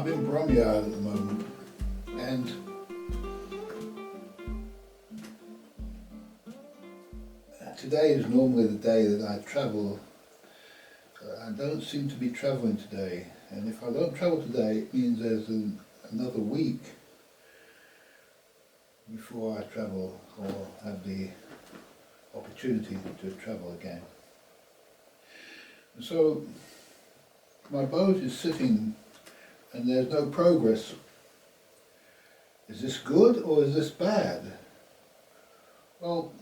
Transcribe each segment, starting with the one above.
I'm in Bromyard at the moment, and today is normally the day that I travel. I don't seem to be travelling today, and if I don't travel today, it means there's another week before I travel or have the opportunity to travel again. And so my boat is sitting and there's no progress. Is this good or is this bad? Well,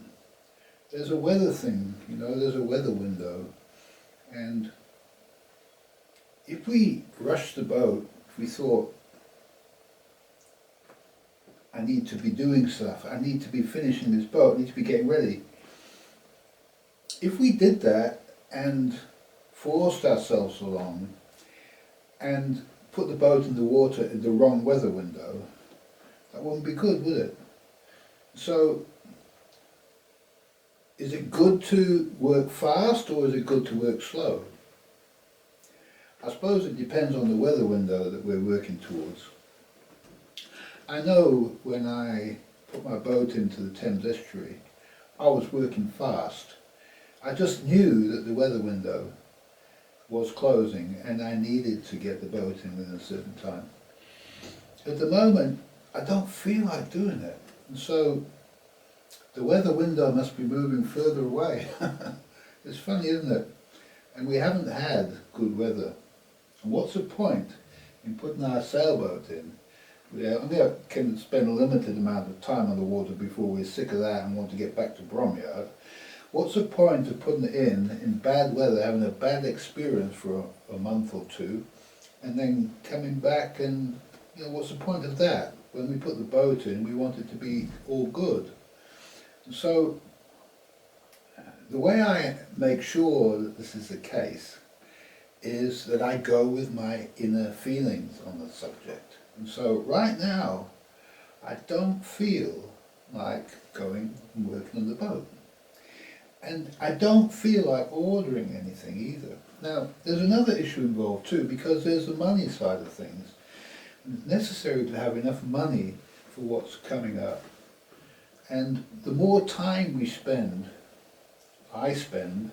there's a weather thing, you know, there's a weather window, and if we rushed the boat, if we thought, I need to be doing stuff, I need to be finishing this boat, I need to be getting ready. If we did that and forced ourselves along and put the boat in the water in the wrong weather window, that wouldn't be good, would it? So, is it good to work fast or is it good to work slow? I suppose it depends on the weather window that we're working towards. I know when I put my boat into the Thames estuary, I was working fast. I just knew that the weather window was closing and I needed to get the boat in within a certain time. At the moment, I don't feel like doing it. And so the weather window must be moving further away. It's funny, isn't it? And we haven't had good weather. And what's the point in putting our sailboat in? We only can spend a limited amount of time on the water before we're sick of that and want to get back to Bromyard. What's the point of putting it in bad weather, having a bad experience for a month or two, and then coming back and, you know, what's the point of that? When we put the boat in, we want it to be all good. And so, the way I make sure that this is the case is that I go with my inner feelings on the subject. And so, right now, I don't feel like going and working on the boat. And I don't feel like ordering anything either. Now, there's another issue involved too, because there's the money side of things. It's necessary to have enough money for what's coming up. And the more time we spend, I spend,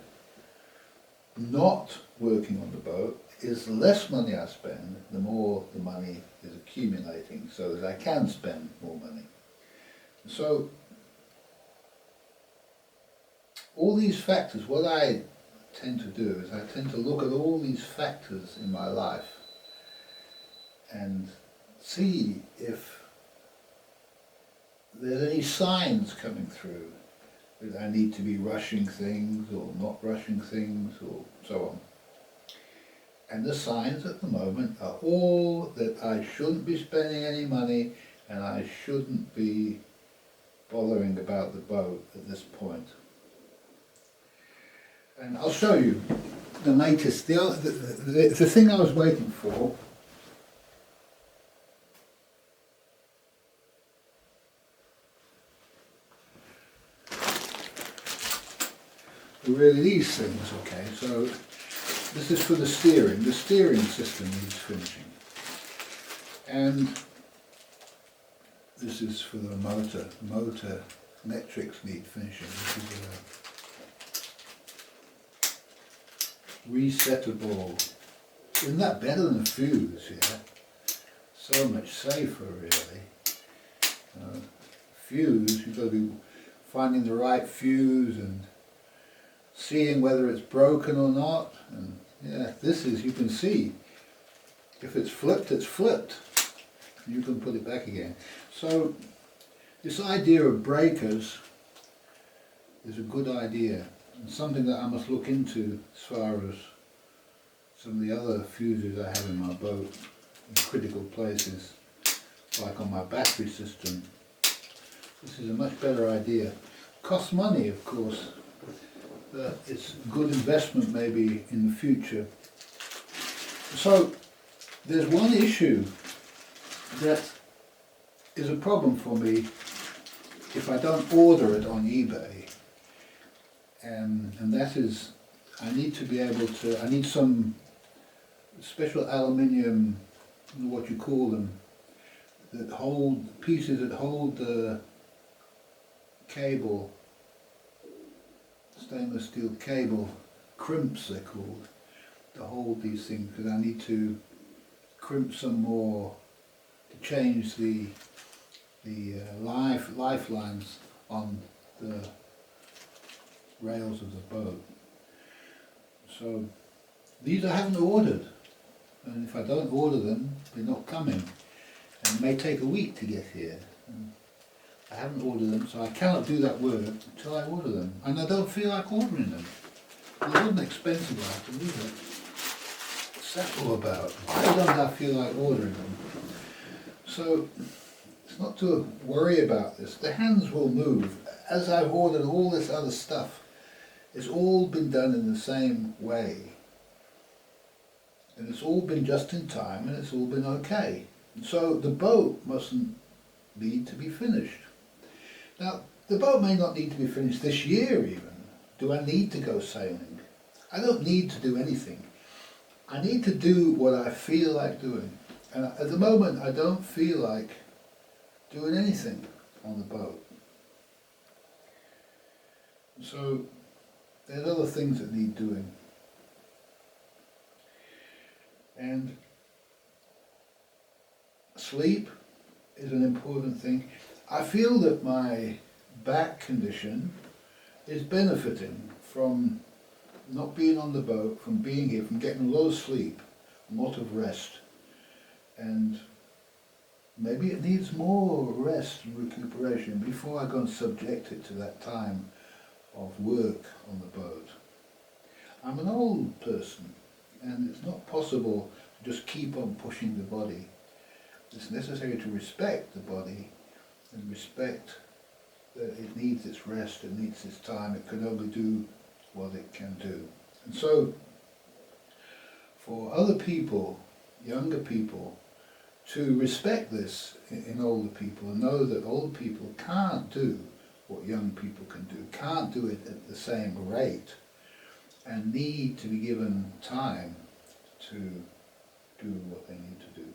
not working on the boat, is the less money I spend, the more the money is accumulating, so that I can spend more money. So, all these factors, what I tend to do is I tend to look at all these factors in my life and see if there's any signs coming through that I need to be rushing things or not rushing things or so on. And the signs at the moment are all that I shouldn't be spending any money and I shouldn't be bothering about the boat at this point. And I'll show you the latest, the thing I was waiting for. Really these things, okay, so this is for the steering. The steering system needs finishing. And this is for the motor. The motor metrics need finishing. This is a resettable. Isn't that better than a fuse, yeah? So much safer, really. Fuse, you've got to be finding the right fuse and seeing whether it's broken or not. And yeah, this is, you can see, if it's flipped, it's flipped. You can put it back again. So this idea of breakers is a good idea, and something that I must look into as far as some of the other fuses I have in my boat in critical places, like on my battery system. This is a much better idea. Costs money, of course, but it's a good investment maybe in the future. So there's one issue that is a problem for me if I don't order it on eBay, and that is I need to be able to, I need some special aluminium don't know what you call them, that hold, pieces that hold the cable, stainless steel cable, crimps they're called, to hold these things, because I need to crimp some more to change the lifelines on the rails of the boat. So these I haven't ordered, and if I don't order them, they're not coming, and it may take a week to get here. And I haven't ordered them, so I cannot do that work until I order them, and I don't feel like ordering them. They're not an expensive item either. What's that all about? Why don't I feel like ordering them? So it's not to worry about this. The hands will move. As I've ordered all this other stuff, it's all been done in the same way. And it's all been just in time, and it's all been okay. And so the boat mustn't need to be finished. Now, the boat may not need to be finished this year even. Do I need to go sailing? I don't need to do anything. I need to do what I feel like doing. And at the moment, I don't feel like doing anything on the boat. So there's other things that need doing. And sleep is an important thing. I feel that my back condition is benefiting from not being on the boat, from being here, from getting a lot of sleep, a lot of rest. And maybe it needs more rest and recuperation before I go and subject it to that time of work on the boat. I'm an old person, and it's not possible to just keep on pushing the body. It's necessary to respect the body and respect that it needs its rest, it needs its time, it can only do what it can do. And so, for other people, younger people, to respect this in older people and know that older people can't do what young people can do, can't do it at the same rate, and need to be given time to do what they need to do.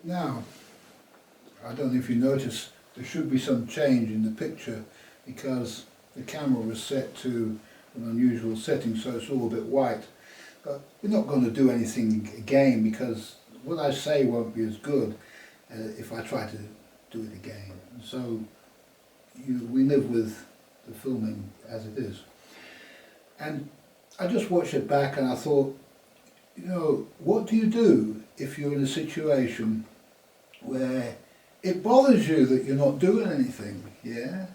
Now, I don't know if you notice, there should be some change in the picture because the camera was set to an unusual setting, so it's all a bit white. But we're not going to do anything again because what I say won't be as good if I try to do it again. So we live with the filming as it is. And I just watched it back and I thought, you know, what do you do if you're in a situation where it bothers you that you're not doing anything, yeah?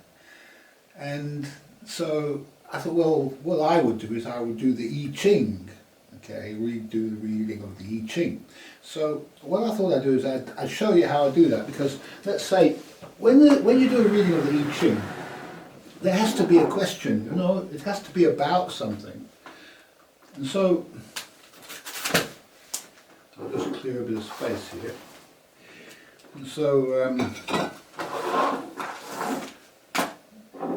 And so I thought, well, what I would do is I would do the I Ching, okay, do the reading of the I Ching. So what I thought I'd do is I'd show you how I do that, because let's say, when you do a reading of the I Ching, there has to be a question, you know, it has to be about something. And so, I'll just clear a bit of space here. And so,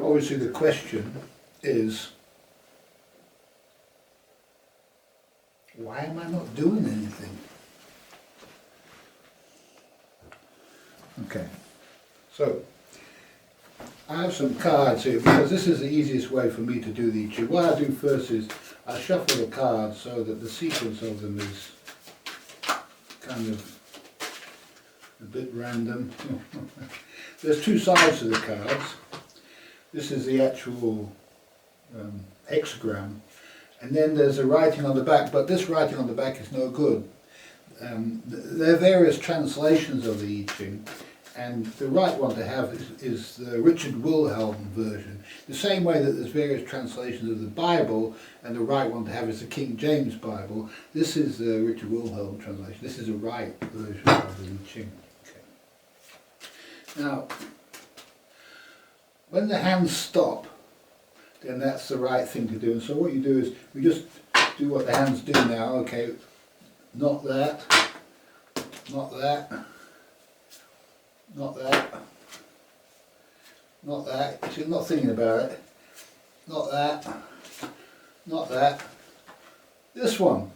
obviously the question is, why am I not doing anything? Okay, so I have some cards here because this is the easiest way for me to do the I Ching. What I do first is I shuffle the cards so that the sequence of them is kind of a bit random. There's two sides to the cards. This is the actual hexagram, and then there's a writing on the back, but this writing on the back is no good. There are various translations of the I Ching, and the right one to have is the Richard Wilhelm version. The same way that there's various translations of the Bible, and the right one to have is the King James Bible. This is the Richard Wilhelm translation. This is the right version of the I Ching. Okay. Now, when the hands stop, then that's the right thing to do. And so what you do is, we just do what the hands do now. Okay, not that, not that, not that, not that. So you're not thinking about it. Not that, not that. This one.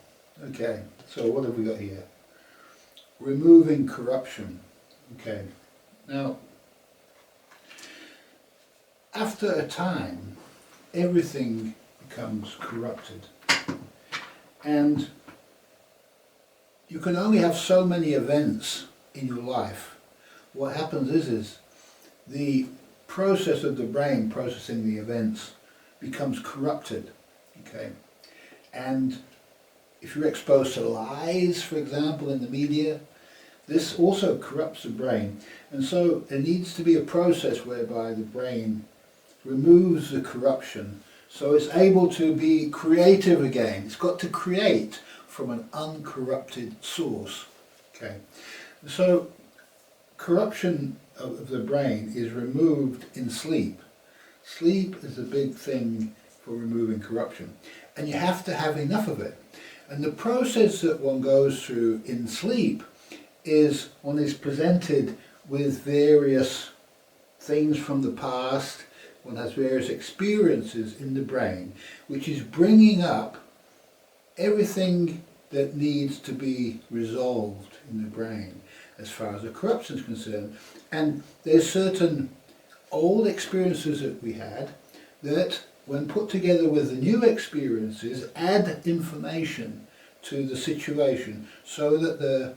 Okay, so what have we got here? Removing corruption. Okay, now after a time everything becomes corrupted, and you can only have so many events in your life. What happens is the process of the brain processing the events becomes corrupted. Okay, and if you're exposed to lies, for example, in the media, this also corrupts the brain. And so there needs to be a process whereby the brain removes the corruption so it's able to be creative again. It's got to create from an uncorrupted source. Okay, so corruption of the brain is removed in sleep. Sleep is a big thing for removing corruption, and you have to have enough of it. And the process that one goes through in sleep is one is presented with various things from the past. One has various experiences in the brain, which is bringing up everything that needs to be resolved in the brain as far as the corruption is concerned. And there's certain old experiences that we had that, when put together with the new experiences, add information to the situation so that the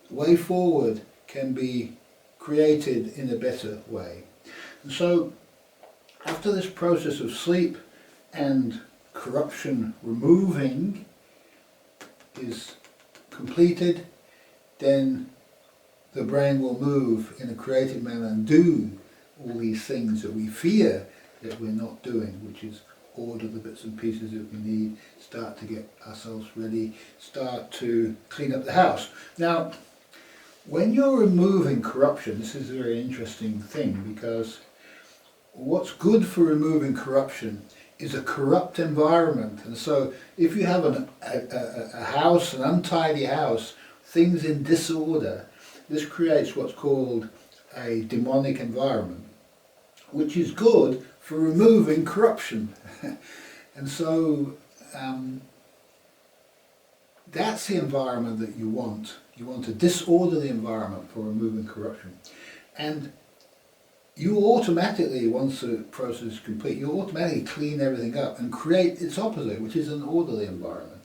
way forward can be created in a better way. And so after this process of sleep and corruption removing is completed, then the brain will move in a creative manner and do all these things that we fear that we're not doing, which is order the bits and pieces that we need, start to get ourselves ready, start to clean up the house. Now, when you're removing corruption, this is a very interesting thing, because what's good for removing corruption is a corrupt environment. And so if you have a house, an untidy house, things in disorder, this creates what's called a demonic environment, which is good for removing corruption. And so that's the environment that you want. You want to disorder the environment for removing corruption. And you automatically, once the process is complete, you automatically clean everything up and create its opposite, which is an orderly environment.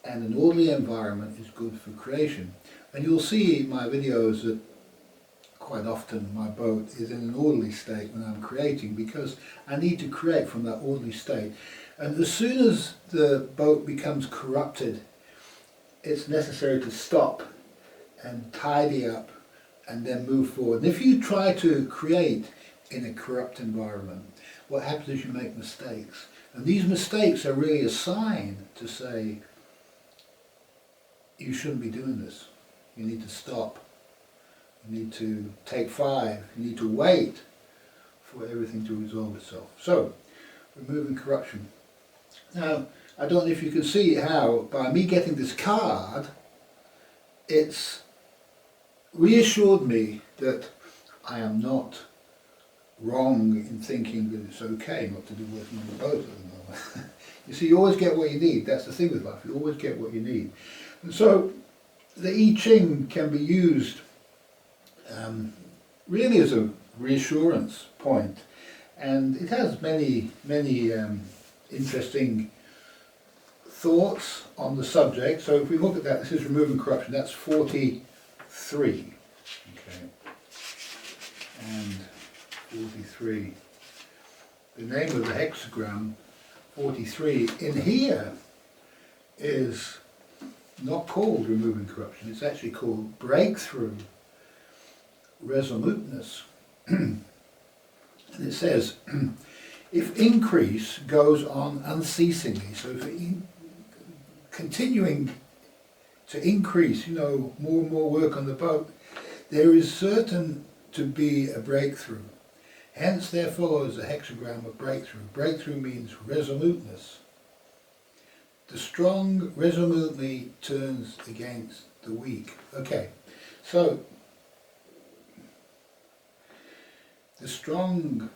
And an orderly environment is good for creation. And you'll see in my videos that quite often my boat is in an orderly state when I'm creating, because I need to create from that orderly state. And as soon as the boat becomes corrupted, it's necessary to stop and tidy up and then move forward. And if you try to create in a corrupt environment, what happens is you make mistakes. And these mistakes are really a sign to say, you shouldn't be doing this. You need to stop. You need to take 5. You need to wait for everything to resolve itself. So, removing corruption. Now, I don't know if you can see how, by me getting this card, it's reassured me that I am not wrong in thinking that it's okay not to do working on the boat at the moment. You see, you always get what you need. That's the thing with life. You always get what you need. And so, the I Ching can be used really as a reassurance point, and it has many interesting thoughts on the subject. So if we look at that, this is removing corruption. That's 43. Okay, and 43. The name of the hexagram 43 in here is not called removing corruption. It's actually called breakthrough resoluteness. And it says, if increase goes on unceasingly, so if continuing to increase, more and more work on the boat, there is certain to be a breakthrough. Hence there follows the hexagram of breakthrough. Breakthrough means resoluteness. The strong resolutely turns against the weak. Okay, so the strong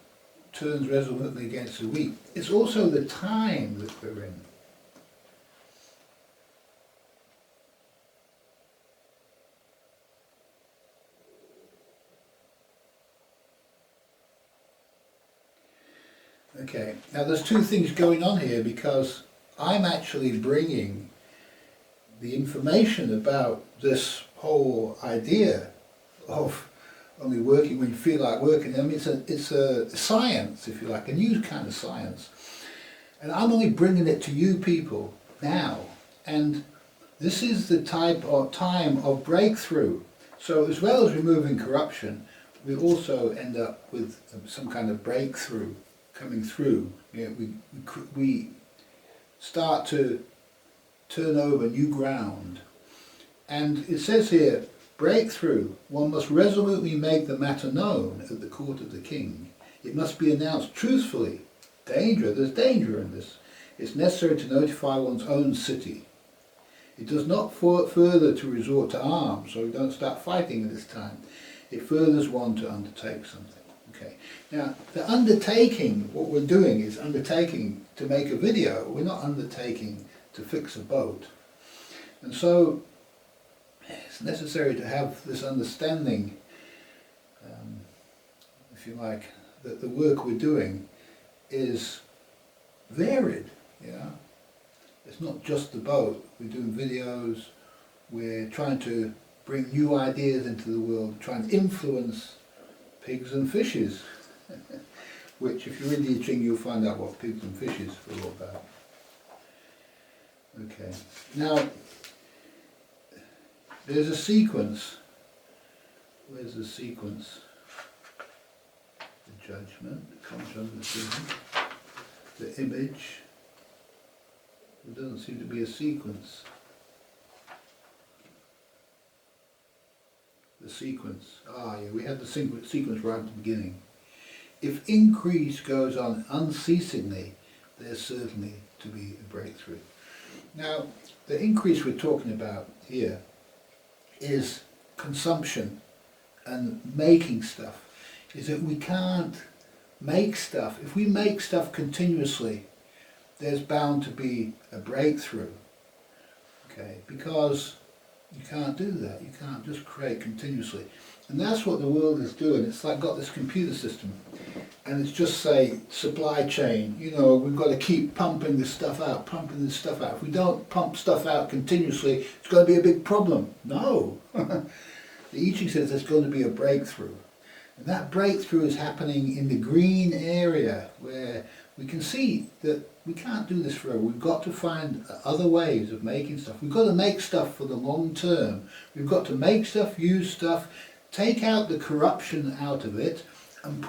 turns resolutely against the weak. It's also the time that we're in. Okay, now there's two things going on here, because I'm actually bringing the information about this whole idea of only working when you feel like working. I mean, it's a science, if you like, a new kind of science. And I'm only bringing it to you people now. And this is the type of time of breakthrough. So as well as removing corruption, we also end up with some kind of breakthrough coming through. You know, we start to turn over new ground. And it says here, breakthrough, one must resolutely make the matter known at the court of the king. It must be announced truthfully. Danger, there's danger in this. It's necessary to notify one's own city. It does not further to resort to arms, so we don't start fighting at this time. It furthers one to undertake something. Okay. Now, the undertaking, what we're doing is undertaking to make a video. We're not undertaking to fix a boat. And so it's necessary to have this understanding, if you like, that the work we're doing is varied. You know? It's not just the boat. We're doing videos, we're trying to bring new ideas into the world, trying to influence pigs and fishes, which if you're in the I Ching you'll find out what pigs and fishes are all about. Okay, now there's a sequence. Where's the sequence? The judgment, the contrast, the decision, the image. There doesn't seem to be a sequence. The sequence. Ah, yeah, we had the sequence right at the beginning. If increase goes on unceasingly, there's certainly to be a breakthrough. Now, the increase we're talking about here is consumption and making stuff. Is that we can't make stuff. If we make stuff continuously, there's bound to be a breakthrough. Okay, because you can't do that. You can't just create continuously. And that's what the world is doing. It's like got this computer system and it's just say supply chain. You know, we've got to keep pumping this stuff out, pumping this stuff out. If we don't pump stuff out continuously, it's going to be a big problem. No. The I Ching says there's going to be a breakthrough. And that breakthrough is happening in the green area where we can see that we can't do this forever. We've got to find other ways of making stuff. We've got to make stuff for the long term. We've got to make stuff, use stuff, take out the corruption out of it and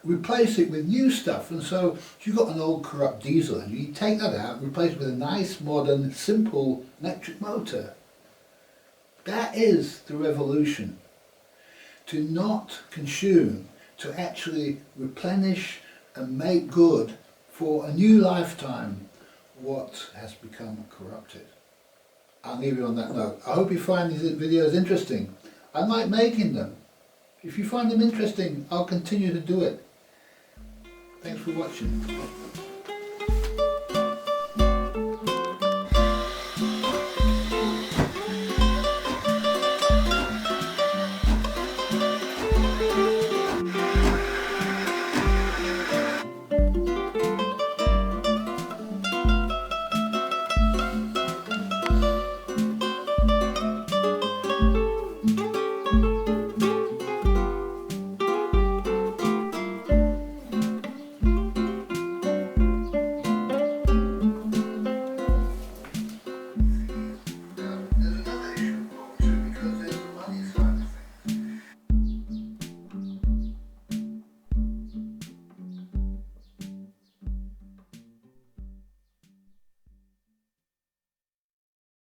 replace it with new stuff. And so if you've got an old corrupt diesel engine, you take that out and replace it with a nice, modern, simple electric motor. That is the revolution. To not consume, to actually replenish and make good for a new lifetime what has become corrupted. I'll leave you on that note. I hope you find these videos interesting. I like making them. If you find them interesting, I'll continue to do it. Thanks for watching.